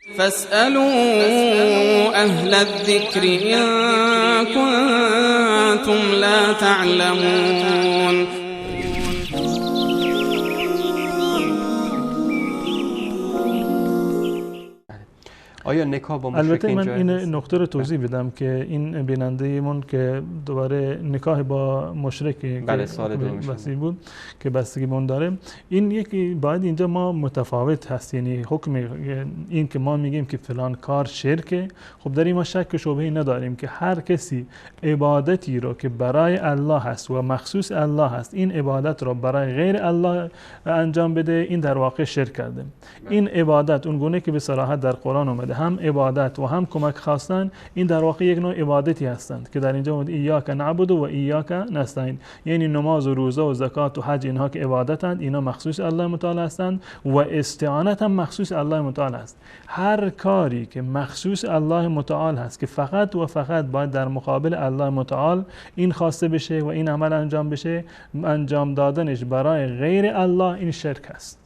فاسألوا أهل الذكر إن كنتم لا تعلمون. آیا نکاح با البته مشرکین من جایز این است؟ نکته رو توضیح بدم که این بیننده‌مون که دوباره نکاح با مشرک بله، سوال دوم وسیع بود که بستگیمون داره، این یکی باید اینجا ما متفاوت هست. یعنی حکم این که ما میگیم که فلان کار شرکه، خب در این ما شک و شبهه‌ای نداریم که هر کسی عبادتی رو که برای الله هست و مخصوص الله هست، این عبادت رو برای غیر الله انجام بده، این در واقع شرک کرده. این عبادت اون گونه که به صراحت در قرآن اومده، هم عبادت و هم کمک خواستن، این در واقع یک نوع عبادتی هستند که در اینجا اومده ایاک نعبد و ایاک نستعین. یعنی نماز و روزه و زکات و حج، اینها که عبادتند، اینا مخصوص الله متعال هستند و استعانت هم مخصوص الله متعال است. هر کاری که مخصوص الله متعال هست که فقط و فقط باید در مقابل الله متعال این خواسته بشه و این عمل انجام بشه، انجام دادنش برای غیر الله، این شرک است.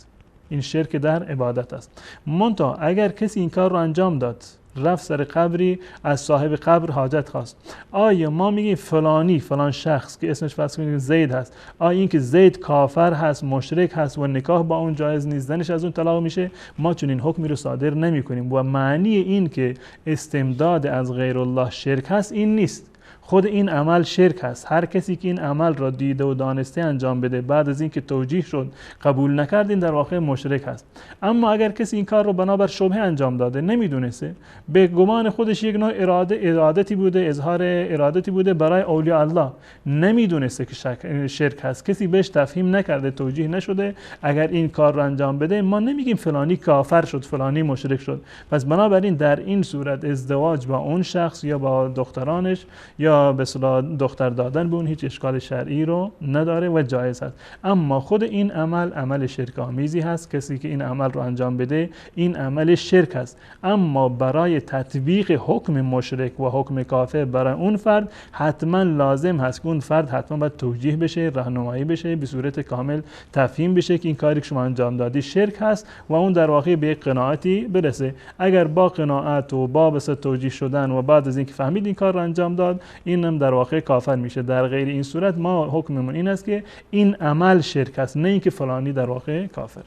این شرک در عبادت است. منتها اگر کسی این کار رو انجام داد، رفت سر قبری از صاحب قبر حاجت خواست، آیا ما میگیم فلان شخص که اسمش فرض کنید زید هست، آیا این که زید کافر هست، مشرک هست و نکاح با اون جایز نیست، زنش از اون طلاق میشه؟ ما چون این حکمی رو صادر نمی کنیم و معنی این که استمداد از غیر الله شرک هست این نیست. خود این عمل شرک است. هر کسی که این عمل را دیده و دانسته انجام بده، بعد از اینکه توجیه شد قبول نکرد، این در واقع مشرک است. اما اگر کسی این کار رو بنابر شبهه انجام داده، نمیدونسته، به گمان خودش یک نوع ارادتی بوده، اظهار ارادتی بوده برای اولیاء الله، نمیدونسته که شرک هست، کسی بهش تفهیم نکرده، توجیه نشده، اگر این کار رو انجام بده، ما نمیگیم فلانی کافر شد، فلانی مشرک شد. پس بنابراین در این صورت ازدواج با اون شخص یا با دخترانش یا به اصطلاح دختر دادن به اون هیچ اشکال شرعی رو نداره و جایز هست. اما خود این عمل شرک آمیزی هست. کسی که این عمل رو انجام بده، این عمل شرک هست. اما برای تطبیق حکم مشرک و حکم کافر برای اون فرد، حتما لازم هست که اون فرد حتما باید توجیه بشه، راهنمایی بشه، به صورت کامل تفهیم بشه که این کاری که شما انجام دادی شرک هست و اون در واقع به یک قناعتی برسه. اگر با قناعت و با بس توجیه شدن و بعد از اینکه فهمید این کار رو انجام داد، این هم در واقع کافر میشه. در غیر این صورت ما حکممون این است که این عمل شرک است، نه اینکه فلانی در واقع کافره.